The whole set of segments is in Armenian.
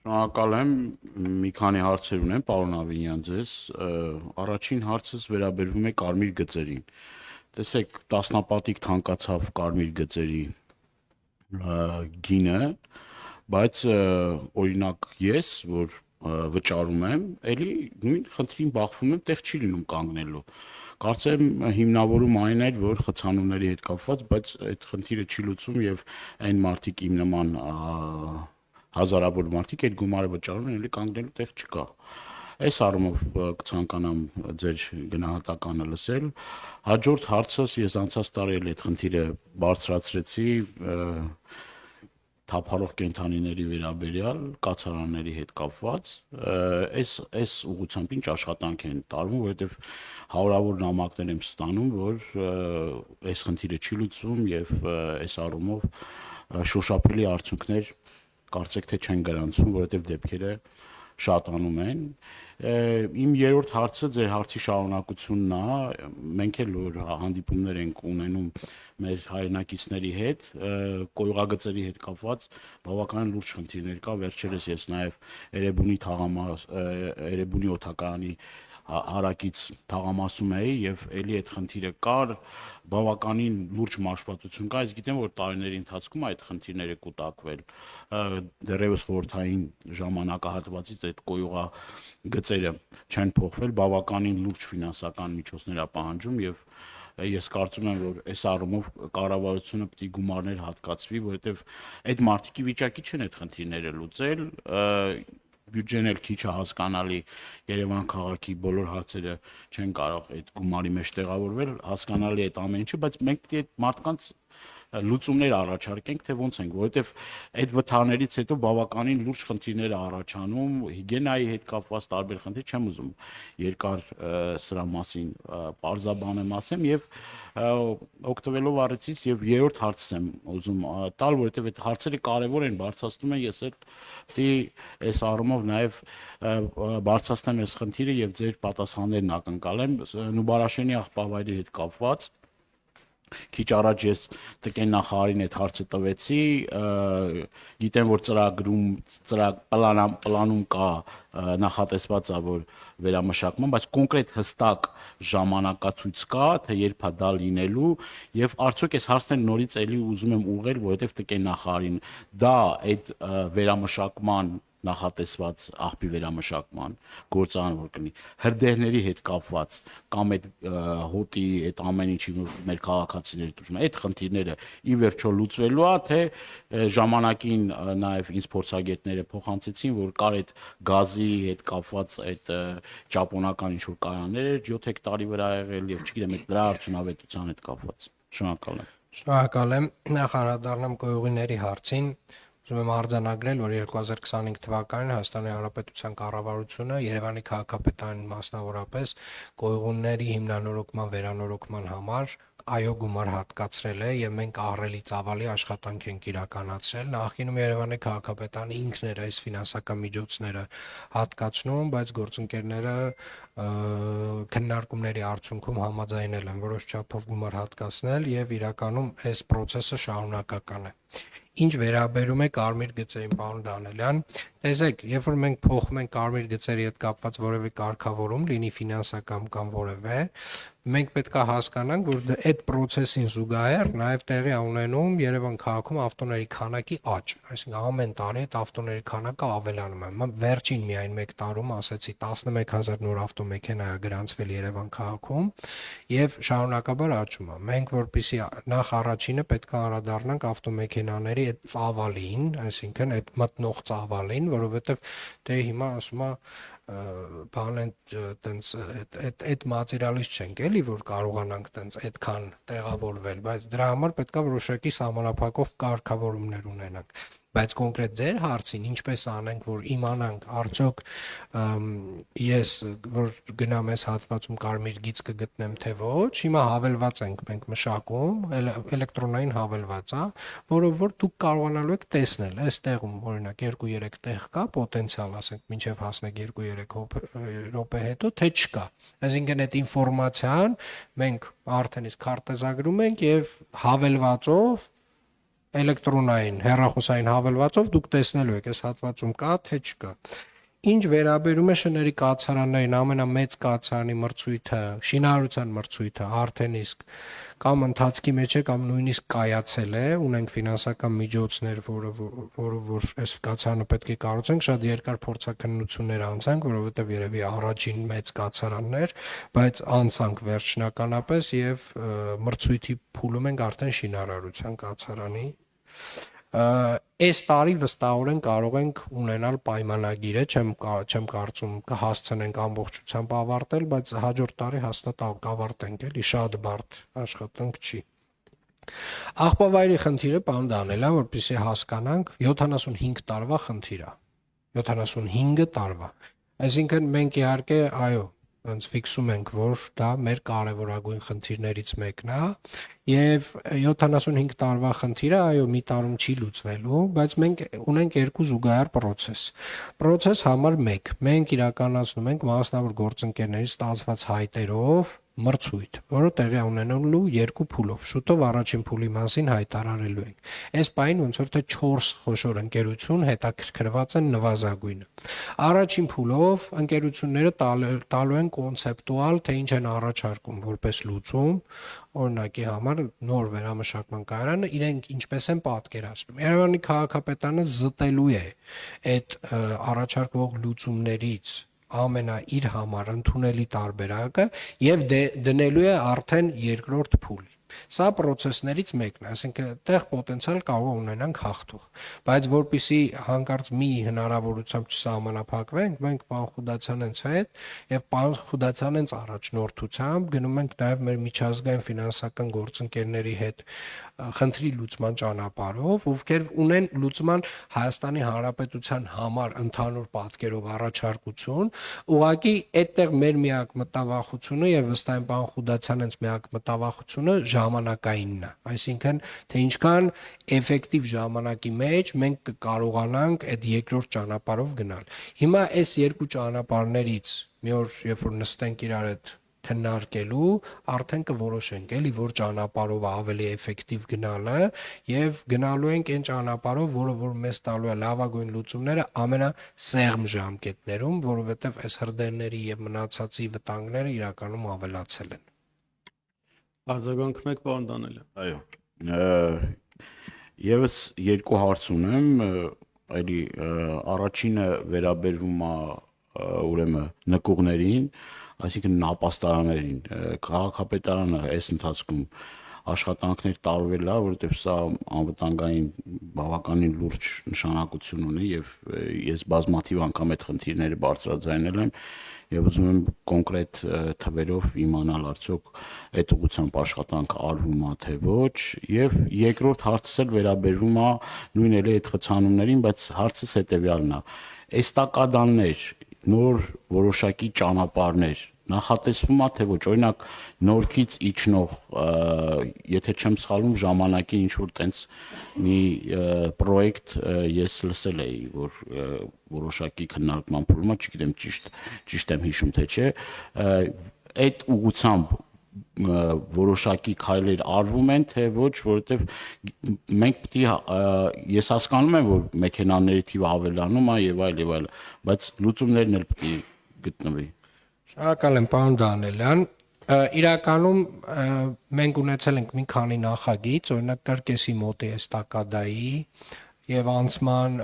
Շնորհակալ եմ, մի քանի հարցեր ունեմ, պարոն Ավինյան, ձեզ։ Առաջին հարցս վերաբերվում է կարմիր գծերին։ Տեսեք, տասնապատիկ թանկացավ կարմիր գծերի գինը, բայց օրինակ ես, որ վճարում եմ, էլի նույն խնդրին բախվում եմ, տեղ չի լինում կանգնելու։ Կարծեմ հիմնավորում այն էր, որ խցանումների հետ կապված, բայց այդ խնդիրը չի լուծում եւ այն մարդիկ իմ նման հազարավոր մարդիկ այդ գումարը վճարում են, էլի կանգնելու տեղ չկա։ Այս առումով կցանկանամ ձեր գնահատականը լսել։ Հաջորդ հարցս ես անցած տարի էլ այդ խնդիրը բարձրացրեցի թափառող կենդանիների վերաբերյալ կացարանների հետ կապված, այս ուղղությամբ ինչ աշխատանք են տարվում, որովհետև հարյուրավոր նամակներ եմ ստանում, որ այս խնդիրը չի լուծվում եւ այս առումով շոշափելի արդյունքներ կարծեք թե չեն գրանցվում, որովհետև դեպքերը շատանում են։ Իմ երրորդ հարցը ձեր հարցի շարունակությունն է, մենք էլ որ հանդիպումներ ենք ունենում մեր հայրենակիցների հետ, կոյուղագծերի հետ կապված բավականին լուրջ խնդիրներ կա, վերջերս ես նաև Էրեբունի օդակայանի հարակից թաղամասում էի եւ էլի այդ խնդիրը կար, բավականին լուրջ մաշվածություն կա, ես գիտեմ, որ տարիների ընթացքում այդ խնդիրները կուտակվել, դեռևս խորհրդային ժամանակահատվածից այդ կոյուղա գծերը չեն փոխվել, բավականին լուրջ ֆինանսական միջոցներ է պահանջում եւ ես կարծում եմ, որ այս առումով կառավարությունը պետք է գումարներ հատկացվի, որովհետեւ այդ մարդիկի վիճակի չեն այդ խնդիրները լուծել, բյուջեն էլ քիչ է հասկանալի, Երևան քաղաքի բոլոր հարցերը չեն կարող այդ գումարի մեջ տեղավորվել, հասկանալի է այդ ամեն ինչը, բայց մենք պետք է այդ մարդկանց լուծումներ առաջարկենք, թե ոնց ենք, որովհետև այդ վթարներից հետո բավականին լուրջ խնդիրներ է առաջանում, հիգիենայի հետ կապված տարբեր խնդիր, չեմ ուզում երկար սրա մասին պարզաբանեմ ասեմ եւ օգտվելով առիթից եւ երրորդ հարցս եմ ուզում տալ, որովհետեւ այդ հարցերը կարեւոր են, բարձրացնում են, ես էլ պետք է այս առումով նաեւ բարձրացնեմ այս խնդիրը եւ ձեր պատասխաններն ակնկալեմ Նուբարաշենի աղբավայրի հետ կապված Քիչ առաջ ես ՏԿ նախարարին այդ հարցը տվեցի, գիտեմ, որ պլանում կա նախատեսված է, որ վերամշակման, բայց կոնկրետ հստակ ժամանակացույց կա, թե երբ է դա լինելու, եւ արդյոք այս հարցները նորից էլի ուզում եմ ուղղել, որովհետեւ ՏԿ նախարարին դա այդ վերամշակման նախատեսված աղբի վերամշակման գործարան որ կլինի հրդեհների հետ կապված կամ այդ հոտի այդ ամեն ինչի մեր քաղաքացիները դուրս այդ խնդիրները ի վերջո լուծվելու է թե ժամանակին նաև ինձ փորձագետները փոխանցեցին որ կար այդ գազի հետ կապված այդ ճապոնական ինչ որ կայաններ 7 հեկտարի վրա եղել եւ չգիտեմ այդ դրա արդյունավետության հետ կապված շնորհակալ եմ Շնորհակալ եմ նախ անդրադառնամ կոյուղիների հարցին Ուզում եմ արձանագրել, որ 2025 թվականին Հայաստանի Հանրապետության կառավարությունը Երևանի քաղաքապետարան մասնավորապես կոյուղների հիմնանորոգման վերանորոգման համար այո գումար հատկացրել է եւ մենք ահռելի ծավալի աշխատանք ենք իրականացրել։ Նախկինում Երևանի քաղաքապետարանը ինքն էր այս ֆինանսական միջոցները հատկացնում, բայց գործընկերները քննարկումների արդյունքում համաձայնել են որոշ չափով գումար հատկացնել եւ իրականում այս process-ը շարունակական է։ Ինչ վերաբերում է կարմիր գծերին, պարոն Դանելյան, տեսեք, երբ որ մենք փոխում ենք կարմիր գծերի հետ կապված որևէ կարգավորում, լինի ֆինանսական կամ որևէ, մենք պետք է հասկանանք, որ այդ process-ին զուգահեռ նաև տեղի ունենում Երևան քաղաքում ավտոների քանակի աճ, այսինքն ամեն տարի այդ ավտոների քանակը ավելանում է։ Վերջին միայն 1 տարում ասեցի 11000 նոր ավտոմեքենա է գրանցվել Երևան քաղաքում եւ շարունակաբար աճում է։ Մենք որպեսզի նախ առաջինը պետք է անդրադառնանք ավտոմեքենաների այդ ծավալին, այսինքն այդ մտնող ծավալին, որովհետեւ դե հիմա ասում է բան են տենց այդ մատերիալից չենք էլի որ կարողանանք տենց այդքան տեղավորվել բայց դրա համար պետքա որոշակի սահմանափակով կարգավորումներ ունենանք բայց կոնկրետ ձեր հարցին ինչպես անենք որ իմանանք արդյոք ես որ գնամ այս հատվածում կարմիր գիծ կգտնեմ թե ոչ հիմա հավելված ենք մենք մշակում էլեկտրոնային հավելված է որով որ դուք կարողանալու եք տեսնել այս տեղում օրինակ 2-3 տեղ կա պոտենցիալ ասենք մինչև հասնեք 2-3 րոպե հետո թե չկա այսինքն այդ ինֆորմացիան մենք արդեն իսկ քարտեզագրում ենք եւ հավելվածով էլեկտրոնային հեռախոսային հավելվածով դուք տեսնելու եք, այս հատվածում կա թե չկա։ Ինչ վերաբերում է շների կացարաններին, ամենամեծ կացարանի մրցույթը, շինարարության մրցույթը արդեն իսկ կամ ընթացքի մեջ է կամ նույնիսկ կայացել է, ունենք ֆինանսական միջոցներ, որ այս կացարանը պետք է կառուցենք, շատ երկար փորձաքննություններ անցանք, որովհետև երևի առաջին մեծ կացարանն էր, բայց անցանք վերջնականապես եւ մրցույթի փուլում ենք արդեն շինարարության կացարանի։ Այս տարի վստահորեն կարող ենք ունենալ պայմանագիրը, չեմ կարծում կհասցնենք ամբողջությամբ ավարտել, բայց հաջորդ տարի հաստատ կավարտենք, էլի շատ բարդ աշխատանք չի։ Աղբավայրի խնդիրը պարոն Դանելյան, որպեսզի հասկանանք, 75 տարվա խնդիր է։ 75 տարվա։ Այսինքն մենք իհարկե, այո, ոնց ֆիքսում ենք, որ դա մեր կարևորագույն խնդիրներից մեկն է, եւ 75 տարվա խնդիրը, այո, մի տարում չի լուծվելու, բայց մենք ունենք երկու զուգահեռ Պրոցես համար 1. Մենք իրականացնում ենք մասնավոր գործընկերների ստացված հայտերով մրցույթ, որը տեղի ունենալու երկու փուլով։ Շուտով առաջին փուլի մասին հայտարարելու ենք։ Այս պայն ոնց որ թե 4 խոշոր ընկերություն հետաքրքրված են նվազագույնը։ Առաջին փուլով ընկերությունները տալու են կոնցեպտուալ, թե ինչ են առաջարկում որպես լուծում, օրինակի համար նոր վերամշակման կայարանը իրենք ինչպես են պատկերացնում։ Երևանի քաղաքապետարանը զտելու է այդ առաջարկվող լուծումներից ամենա իր համար ընդունելի տարբերակը եւ դնելու է արդեն երկրորդ փուլի։ Սա process-ներից մեկն է, այսինքն այդտեղ պոտենցիալ կարող ունենանք հաղթող, բայց որpիսի հանկարծ մի հնարավորությամբ չսահմանափակվենք, մենք պարոն Խուդացյանենց հետ եւ պարոն Խուդացյանենց առաջնորդությամբ գնում ենք նաեւ մեր միջազգային ֆինանսական գործընկերների հետ խնդրի լուծման ճանապարհով, ովքեր ունեն լուծման Հայաստանի Հանրապետության համար ընդհանուր պատկերով առաջարկություն, ուղղակի այդտեղ մեր միակ մտավախությունը եւ վստահ եմ պարոն Խուդացյանենց միակ մտավախությունը ժամանակայինն է, այսինքն թե ինչքան էֆեկտիվ ժամանակի մեջ մենք կկարողանանք այդ երկրորդ ճանապարհով գնալ։ Հիմա այս երկու ճանապարհներից մի օր երբ որ նստենք իրար հետ քննարկելու, արդեն կորոշենք, էլի որ ճանապարհով ավելի էֆեկտիվ գնալը եւ գնալու ենք այն ճանապարհով, որը որ մեզ տալու է լավագույն լուծումները ամենասեղմ ժամկետներում, որովհետեւ այս հրդեհների եւ մնացածի վտանգները իրականում ավելացել են։ Արձագանք մեկ պարոն Դանելյան։ Այո։ Եվս երկու հարց ունեմ, այլի առաջինը վերաբերվում է ուրեմն նկուղներին, այսինքն նապաստարաներին, քաղաքապետարանը այս ընթացքում աշխատանքներ տարվել է, որովհետև սա անվտանգային բավականին լուրջ նշանակություն ունի եւ ես բազմաթիվ անգամ այդ խնդիրները բարձրաձայնել եմ եւ ուզում եմ կոնկրետ թվերով իմանալ արդյոք այդ ուղղությամբ աշխատանք արվում է թե ոչ եւ երկրորդ հարցս էլ վերաբերվում է նույն էլի այդ խցանումներին, բայց հարցս հետեւյալն է. էստակադաններ, նոր որոշակի ճանապարհներ նախատեսվում է թե ոչ, օրինակ նորքից իջնող, եթե չեմ սխալվում, ժամանակի ինչ որ տենց մի պրոյեկտ ես լսել էի, որ որոշակի քննարկման փուլում է, չգիտեմ ճիշտ եմ հիշում թե չէ, այդ ուղղությամբ որոշակի քայլեր արվում են թե ոչ, որովհետև մենք պիտի ես հասկանում եմ, որ մեքենաների թիվը ավելանում է եւ այլ, բայց լուծումներն էլ պիտի գտնվի։ Շնորհակալ եմ պարոն Դանելյան։ Իրականում մենք ունեցել ենք մի քանի նախագիծ, օրինակ Կրկեսի մոտի էստակադայի եւ անցման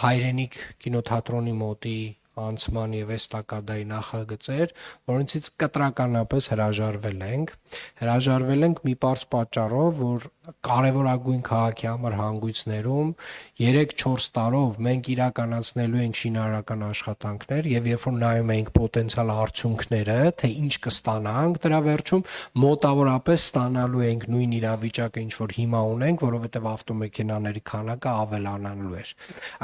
հայրենիք կինոթատրոնի մոտի անցման եւ էստակադայի նախագծեր, որոնցից կտրականապես հրաժարվել ենք մի պարզ պատճառով, որ կարևորագույն քաղաքի համար հանգույցներում 3-4 տարով մենք իրականացնելու ենք շինարարական աշխատանքներ եւ երբ որ նայում ենք պոտենցիալ արդյունքները, թե ինչ կստանանք դրա վերջում, մոտավորապես ստանալու ենք նույն իրավիճակը, ինչ որ հիմա ունենք, որովհետեւ ավտոմեքենաների քանակը ավելանալու էր։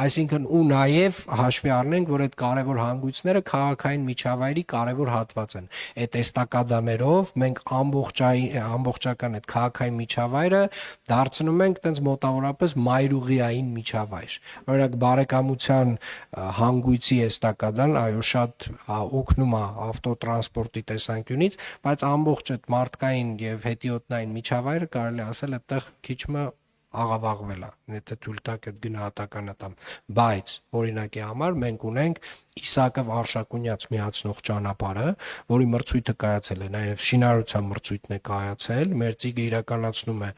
Այսինքն ու նաեւ հաշվի առնենք, որ այդ կարևոր հանգույցները քաղաքային միջավայրի կարևոր հատված են։ Այդ էստակադաներով մենք ամբողջական այդ քաղաքային միջավայրը դարձնում ենք տենց մոտավորապես մայրուղիային միջավայր։ Օրինակ բարեկամության հանգույցի էստակադան, այո, շատ օգնում է ավտոտրանսպորտի տեսանկյունից, բայց ամբողջ այդ մարդկային եւ հետիոտնային միջավայրը կարելի ասել այդտեղ քիչ մը աղավաղվել է, եթե թույլ տաք այդ գնահատականը տամ, բայց օրինակի համար մենք ունենք Իսակով Արշակունյաց միացնող ճանապարհը, որի մրցույթը կայացել է, նաև շինարարության մրցույթն է կայացել, մեր ծիգը իրականացնում է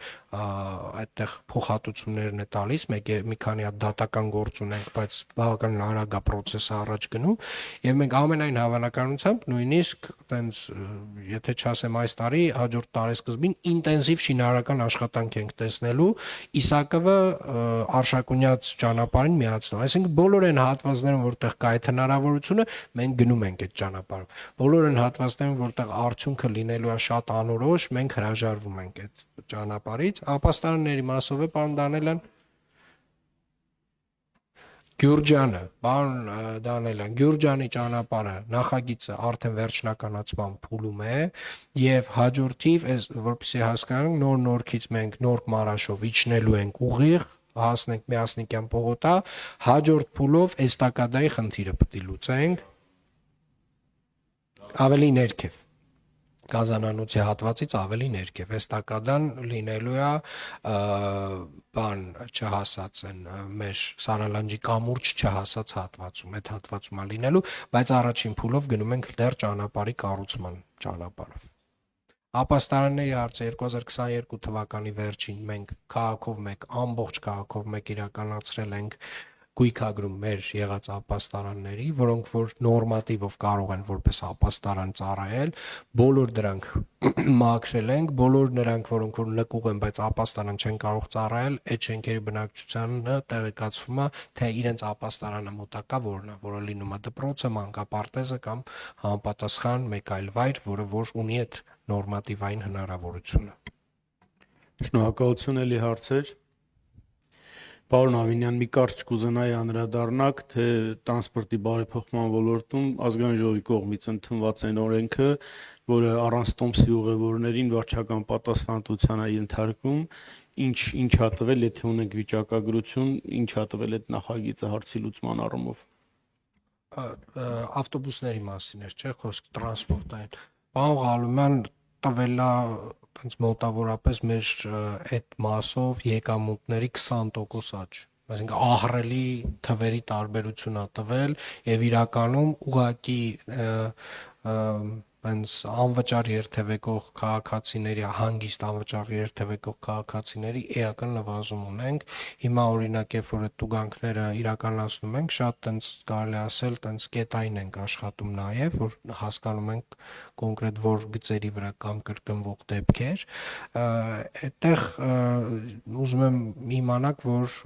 այդտեղ փոխհատուցումներն է տալիս, մի քանի հատ դատական գործ ունենք, բայց բավականին արագ է process-ը առաջ գնում, եւ մենք ամենայն հավանականությամբ նույնիսկ տենց եթե չասեմ այս տարի, հաջորդ տարեսկզբին ինտենսիվ շինարարական աշխատանք ենք տեսնելու Իսակովը Արշակունյաց ճանապարհին միացնող, այսինքն բոլոր այն հատվածներում, որտեղ կա այդ հնարավորությունը, մենք գնում ենք այդ ճանապարհով։ Բոլոր այն հատվածներում, որտեղ արդյունքը լինելու է շատ անորոշ, մենք հրաժարվում ենք այդ ճանապարհից։ Ապաստարանների մասով է, պարոն Դանելյան։ Գյուրջանը, պարոն Դանելյան, Գյուրջանի ճանապարհը նախագիծը արդեն վերջնականացման փուլում է եւ հաջորդիվ, որպեսզի հասկանանք, նոր-նորքից մենք նոր մարաշով իջնելու ենք ուղիղ, հասնենք Միասնիկյան պողոտա, հաջորդ փուլով էստակադայի խնդիրը պետք է լուծենք ավելի ներքև Գազանանոցի հատվածից ավելի ներքև էստակադան լինելու է բան չհասած են մեր Սարալանջի կամուրջ չհասած հատվածում, այդ հատվածում է լինելու, բայց առաջին փուլով գնում ենք դեռ ճանապարհի կառուցման ճանապարհով։ Ապաստարանների հարցը 2022 թվականի վերջին մենք քաղաքով մեկ ամբողջ քաղաքով մեկ իրականացրել ենք գույքագրում մեր եղած ապաստարանների, որոնք որ նորմատիվով կարող են որպես ապաստարան ծառայել, բոլոր դրանք մաքրել ենք, բոլոր նրանք, որոնք որ նկուղ են, բայց ապաստարան չեն կարող ծառայել, այդ շենքերի բնակչությանը տեղեկացվում է, թե իրենց ապաստարանը մոտակա որն է, որը լինում է դպրոցը, մանկապարտեզը կամ համապատասխան մեկ այլ վայր, որը որ ունի այդ նորմատիվային հնարավորությունը։ Շնորհակալություն էլի հարցեր։ Պարոն Ավինյան, մի կարճ կուզենայի անդրադառնալ, թե տրանսպորտի բարեփոխման ոլորտում ազգային ժողովի կողմից ընդունված այն օրենքը, որը առանց տոմսի ուղևորներին վարչական պատասխանատվության է ենթարկում, ինչ ա տվել, եթե ունենք վիճակագրություն, ինչ ա տվել այդ նախագիծը հարցի լուծման առումով։ Ավտոբուսների մասին էր, չէ՞, խոսք տրանսպորտային։ Պարոն Ղալումյան տվել է այնց մոտավորապես մեր այդ մասով եկամուտների 20% աճ, այսինքն ահռելի թվերի տարբերություն է տվել եւ իրականում ուղղակի այնց անվճար երթևեկող քաղաքացիների, հանգիստ անվճար երթևեկող քաղաքացիների էական նվազում ունենք։ Հիմա օրինակ երբ որ այդ տուգանքները իրականացնում ենք, շատ այնց կարելի ասել, այնց կետային ենք աշխատում նաեւ, որ հասկանում ենք կոնկրետ որ գծերի վրա կամ կրկնվող դեպքեր, այդտեղ ուզում եմ իմանաք, որ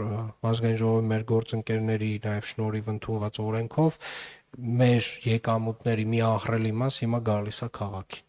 ազգային ժողովի մեր գործընկերների նաև շնորհիվ ընդունված օրենքով մեր եկամուտների մի ահռելի մաս հիմա գալիս է քաղաքին։